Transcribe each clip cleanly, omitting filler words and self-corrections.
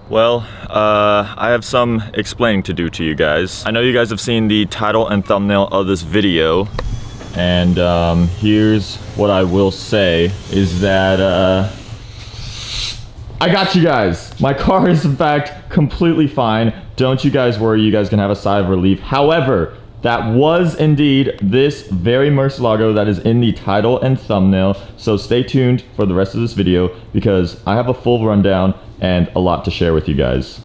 Well, I have some explaining to do to you guys. I know you guys have seen the title and thumbnail of this video, and here's what I will say is that I got you guys. My car is in fact completely fine. Don't you guys worry, you guys can have a sigh of relief. However, that was indeed this very Murcielago that is in the title and thumbnail. So stay tuned for the rest of this video because I have a full rundown and a lot to share with you guys.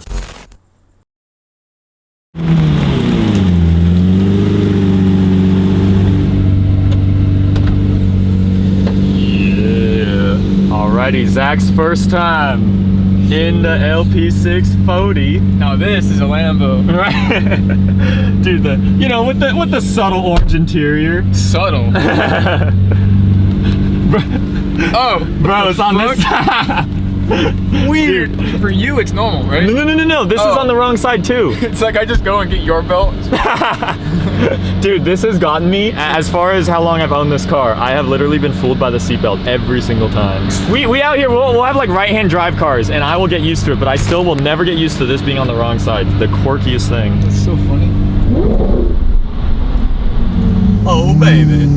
Yeah. Alrighty, Zach's first time in the LP640. Now this is a Lambo. Right? Dude, with the subtle orange interior. Subtle. Oh, bro, it's on this side. Weird. Dude. For you, it's normal, right? No. This is on the wrong side too. It's like I just go and get your belt. Dude, this has gotten me, as far as how long I've owned this car, I have literally been fooled by the seatbelt every single time. We out here, we'll have like right-hand drive cars, and I will get used to it, but I still will never get used to this being on the wrong side. The quirkiest thing. That's so funny. Oh, baby.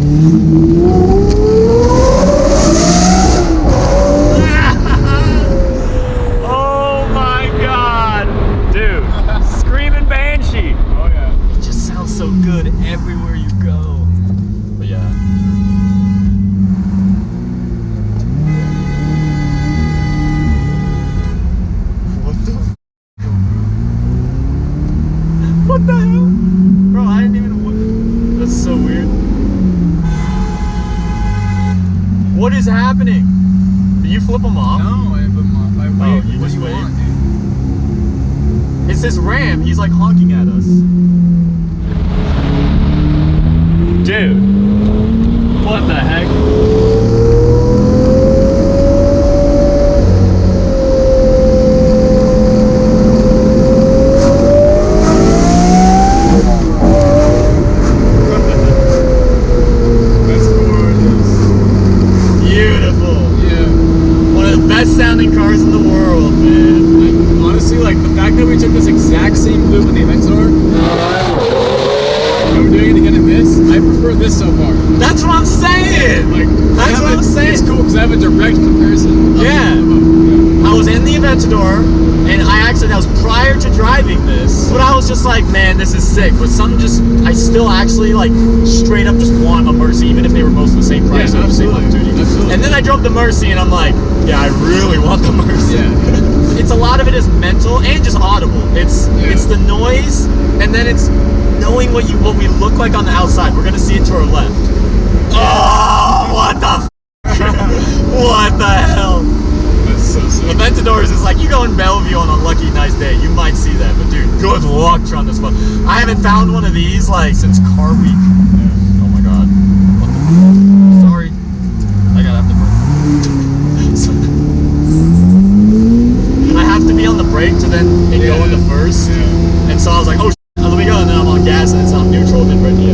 So good everywhere you go. But yeah. What the hell? Bro, I didn't even. That's so weird. What is happening? Did you flip them off? No, I flip them off. I waved. You just waved? Want, dude? It's this Ram. He's like honking at us. Dude, what the heck? That's gorgeous. Beautiful. Yeah. One of the best sounding cars in the world, man. Honestly, like the fact that we took this exact same loop in the Aventador, and we're doing it again in this, I prefer this so far. That's what I'm saying! Like, that's what I'm saying! It's cool because I have a direct comparison. Yeah. I was in the Aventador, and that was prior to driving this, but I was just like, man, this is sick. But I still actually, like, straight up just want a Mercy, even if they were both the same price or the same opportunity. Absolutely. And then I drove the Mercy, and I'm like, yeah, I really want the Mercy. Yeah. It's a lot of it is mental and just audible. It's the noise, and then it's knowing what we look like on the outside. We're gonna see it to our left. Oh, what the what the hell? That's so sick. Aventadors is like, you go in Bellevue on a lucky nice day, you might see that, but dude, good luck trying this one. I haven't found one of these like since Car Week. Oh my god. What the sorry. I gotta have to I have to be on the brake to then go into first. Yeah. And so I was like, oh let me go, and then I'm on gas and it's on neutral, and then ready to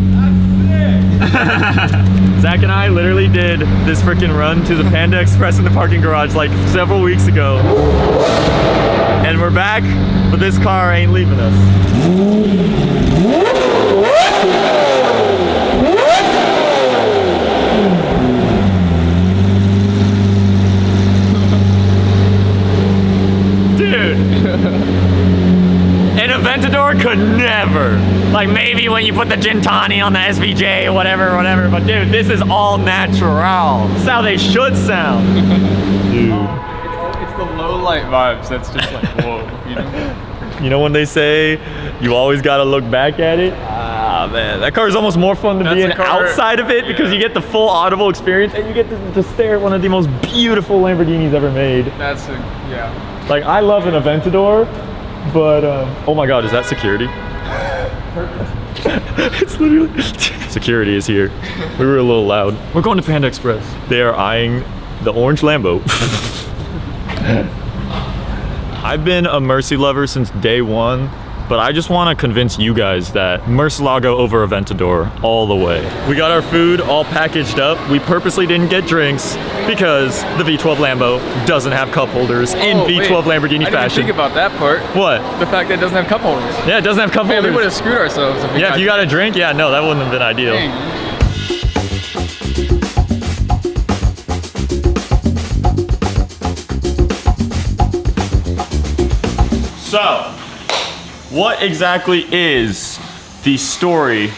That's sick! Zach and I literally did this freaking run to the Panda Express in the parking garage like several weeks ago. And we're back, but this car ain't leaving us. An Aventador could never. Like maybe when you put the Gin Tonic on the SVJ or whatever, but dude, this is all natural. This is how they should sound. Dude. It's the low light vibes that's just like, whoa. You know when they say you always gotta look back at it? Ah man, that car is almost more fun to be outside of it because you get the full audible experience and you get to stare at one of the most beautiful Lamborghinis ever made. That's yeah. Like I love an Aventador, but oh my god, is that security? It's literally security is here. We were a little loud. We're going to Panda Express. They are eyeing the orange Lambo. I've been a Mercy lover since day one, but I just want to convince you guys that Murcielago over Aventador all the way. We got our food all packaged up. We purposely didn't get drinks because the V12 Lambo doesn't have cup holders in V12 Lamborghini fashion. I didn't think about that part. What? The fact that it doesn't have cup holders. Yeah, it doesn't have cup holders. We would have screwed ourselves. If you got a drink, yeah, no, that wouldn't have been ideal. Dang. So, what exactly is the story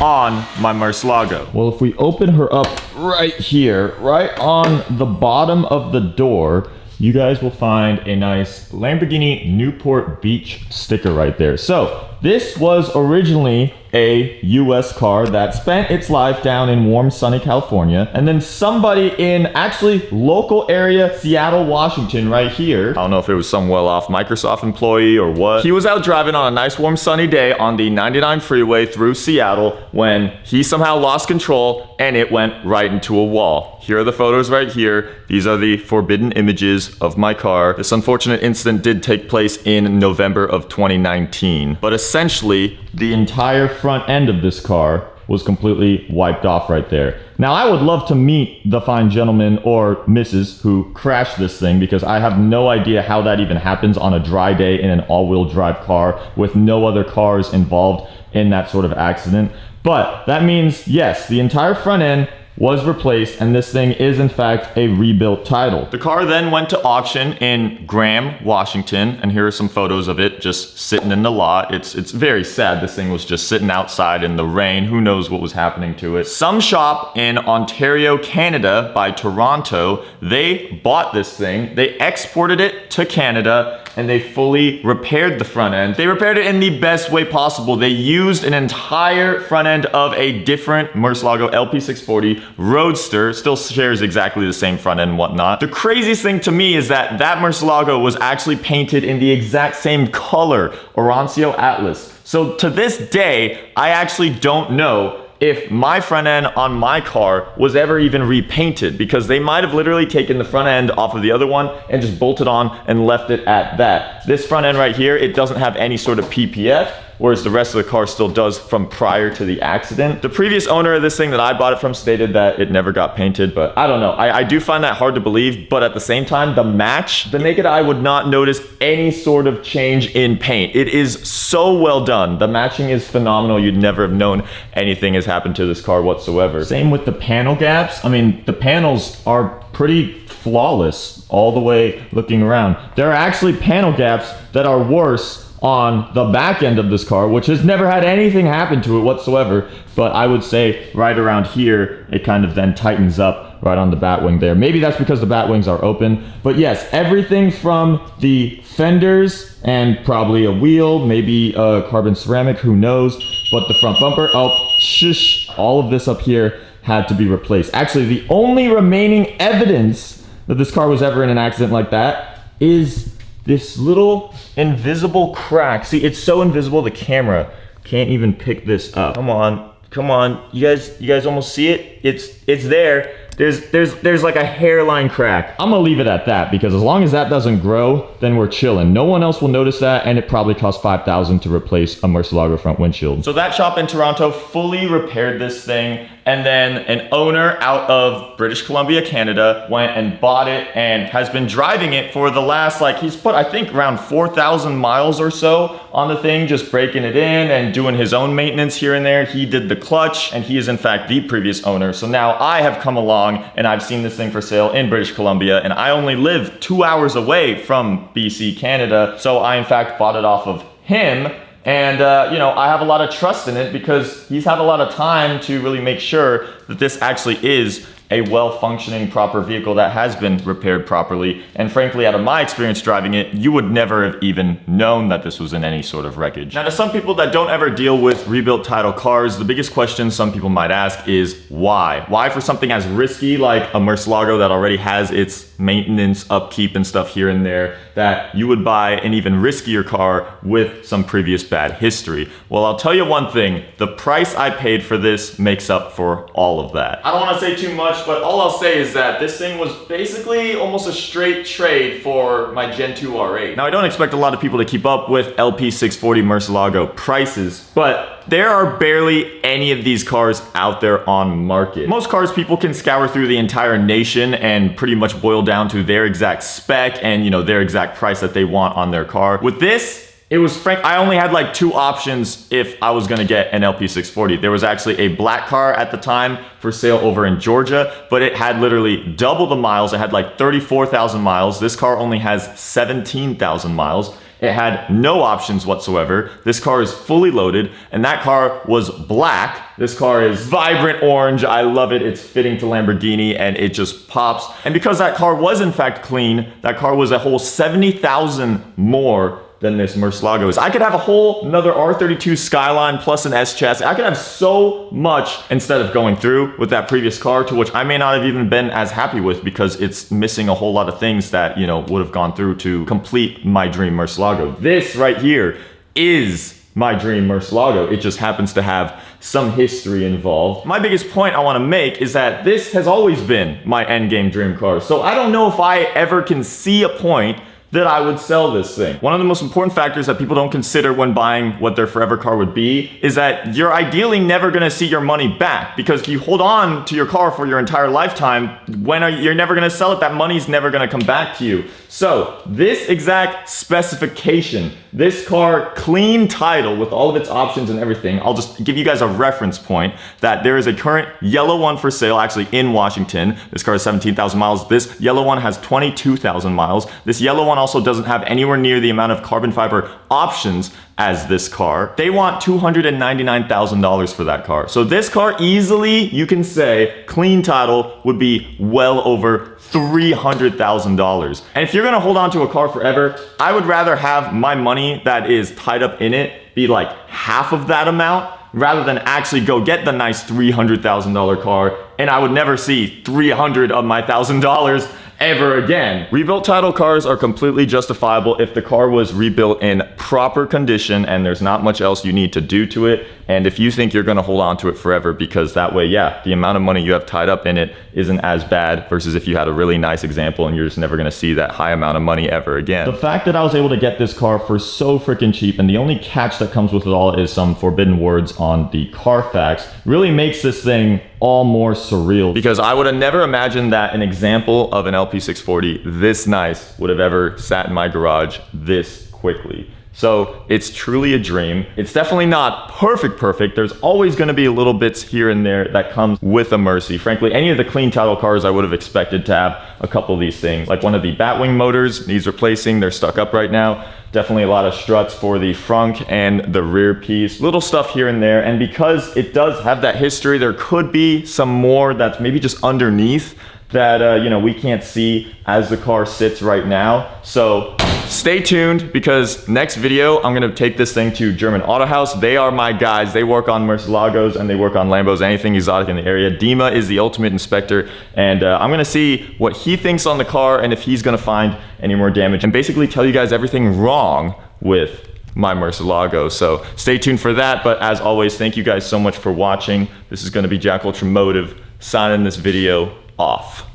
on my Murcielago? Well, if we open her up right here, right on the bottom of the door, you guys will find a nice Lamborghini Newport Beach sticker right there. So, this was originally a US car that spent its life down in warm, sunny California. And then somebody in actually local area, Seattle, Washington, right here. I don't know if it was some well-off Microsoft employee or what. He was out driving on a nice, warm, sunny day on the 99 freeway through Seattle when he somehow lost control and it went right into a wall. Here are the photos right here. These are the forbidden images of my car. This unfortunate incident did take place in November of 2019. But essentially, the entire front end of this car was completely wiped off right there. Now, I would love to meet the fine gentleman or Mrs. who crashed this thing because I have no idea how that even happens on a dry day in an all-wheel drive car with no other cars involved in that sort of accident. But that means, yes, the entire front end was replaced, and this thing is in fact a rebuilt title. The car then went to auction in Graham, Washington, and here are some photos of it just sitting in the lot. It's very sad. This thing was just sitting outside in the rain. Who knows what was happening to it. Some shop in Ontario, Canada by Toronto, they bought this thing, they exported it to Canada, and they fully repaired the front end. They repaired it in the best way possible. They used an entire front end of a different Murcielago LP640 Roadster, still shares exactly the same front end and whatnot. The craziest thing to me is that that Murcielago was actually painted in the exact same color, Oroncio Atlas. So to this day, I actually don't know if my front end on my car was ever even repainted, because they might have literally taken the front end off of the other one and just bolted on and left it at that. This front end right here, it doesn't have any sort of PPF, whereas the rest of the car still does from prior to the accident. The previous owner of this thing that I bought it from stated that it never got painted, but I don't know. I do find that hard to believe, but at the same time, the match, the naked eye would not notice any sort of change in paint. It is so well done. The matching is phenomenal. You'd never have known anything has happened to this car whatsoever. Same with the panel gaps. I mean, the panels are pretty flawless all the way looking around. There are actually panel gaps that are worse on the back end of this car, which has never had anything happen to it whatsoever. But I would say right around here, it kind of then tightens up right on the bat wing there. Maybe that's because the bat wings are open. But yes, everything from the fenders and probably a wheel, maybe a carbon ceramic, who knows. But the front bumper, oh, shush, all of this up here had to be replaced. Actually, the only remaining evidence that this car was ever in an accident like that is this little invisible crack. See, it's so invisible the camera can't even pick this up. Come on. You guys almost see it? It's there. There's like a hairline crack. I'm gonna leave it at that, because as long as that doesn't grow, then we're chilling. No one else will notice that, and it probably costs $5,000 to replace a Murcielago front windshield. So that shop in Toronto fully repaired this thing, and then an owner out of British Columbia, Canada, went and bought it and has been driving it for the last, he's put, I think, around 4,000 miles or so on the thing, just breaking it in and doing his own maintenance here and there. He did the clutch, and he is in fact the previous owner. So now I have come along and I've seen this thing for sale in British Columbia, and I only live 2 hours away from BC, Canada. So I in fact bought it off of him. And, I have a lot of trust in it because he's had a lot of time to really make sure that this actually is a well-functioning, proper vehicle that has been repaired properly. And frankly, out of my experience driving it, you would never have even known that this was in any sort of wreckage. Now, to some people that don't ever deal with rebuilt title cars, the biggest question some people might ask is why? Why for something as risky like a Murcielago that already has its maintenance, upkeep, and stuff here and there, that you would buy an even riskier car with some previous bad history? Well, I'll tell you one thing, the price I paid for this makes up for all of that. I don't want to say too much much, but all I'll say is that this thing was basically almost a straight trade for my Gen 2 R8. Now, I don't expect a lot of people to keep up with LP640 Murcielago prices, but there are barely any of these cars out there on market. Most cars people can scour through the entire nation and pretty much boil down to their exact spec and, you know, their exact price that they want on their car. With this, it was frank. I only had like 2 options if I was gonna get an LP640. There was actually a black car at the time for sale over in Georgia, but it had literally double the miles. It had like 34,000 miles. This car only has 17,000 miles. It had no options whatsoever. This car is fully loaded, and that car was black. This car is vibrant orange. I love it. It's fitting to Lamborghini, and it just pops. And because that car was in fact clean, that car was a whole 70,000 more than this Murcielago is. I could have a whole another R32 Skyline plus an S chassis. I could have so much instead of going through with that previous car, to which I may not have even been as happy with because it's missing a whole lot of things that, you know, would have gone through to complete my dream Murcielago. This right here is my dream Murcielago. It just happens to have some history involved. My biggest point I want to make is that this has always been my endgame dream car. So I don't know if I ever can see a point that I would sell this thing. One of the most important factors that people don't consider when buying what their forever car would be is that you're ideally never gonna see your money back, because if you hold on to your car for your entire lifetime, you're never gonna sell it, that money's never gonna come back to you. So this exact specification, this car, clean title with all of its options and everything, I'll just give you guys a reference point that there is a current yellow one for sale actually in Washington. This car has 17,000 miles. This yellow one has 22,000 miles. This yellow one also doesn't have anywhere near the amount of carbon fiber options as this car. They want $299,000 for that car. So this car easily, you can say, clean title, would be well over $300,000. And if you're gonna hold on to a car forever, I would rather have my money that is tied up in it be like half of that amount, rather than actually go get the nice $300,000 car, and I would never see 300 of my $1,000 ever again. Rebuilt title cars are completely justifiable if the car was rebuilt in proper condition and there's not much else you need to do to it. And if you think you're gonna hold on to it forever, because that way, yeah, the amount of money you have tied up in it isn't as bad, versus if you had a really nice example and you're just never gonna see that high amount of money ever again. The fact that I was able to get this car for so freaking cheap, and the only catch that comes with it all is some forbidden words on the Carfax, really makes this thing all more surreal, because I would have never imagined that an example of an LP640 this nice would have ever sat in my garage this quickly. So it's truly a dream. It's definitely not perfect. There's always gonna be little bits here and there that comes with a Mercy. Frankly, any of the clean title cars, I would have expected to have a couple of these things. Like one of the Batwing motors needs replacing, they're stuck up right now. Definitely a lot of struts for the front and the rear piece. Little stuff here and there. And because it does have that history, there could be some more that's maybe just underneath that, you know, we can't see as the car sits right now. So stay tuned, because next video, I'm gonna take this thing to German Auto House. They are my guys. They work on Murcielagos and they work on Lambos, anything exotic in the area. Dima is the ultimate inspector, and I'm gonna see what he thinks on the car and if he's gonna find any more damage, and basically tell you guys everything wrong with my Murcielago. So stay tuned for that. But as always, thank you guys so much for watching. This is gonna be JackUltraMotive signing this video off.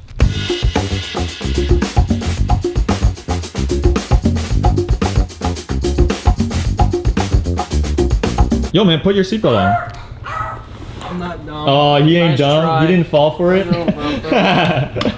Yo, man, put your seatbelt on. I'm not dumb. Oh, he ain't Nice dumb. try. He didn't fall for it. I know, bro.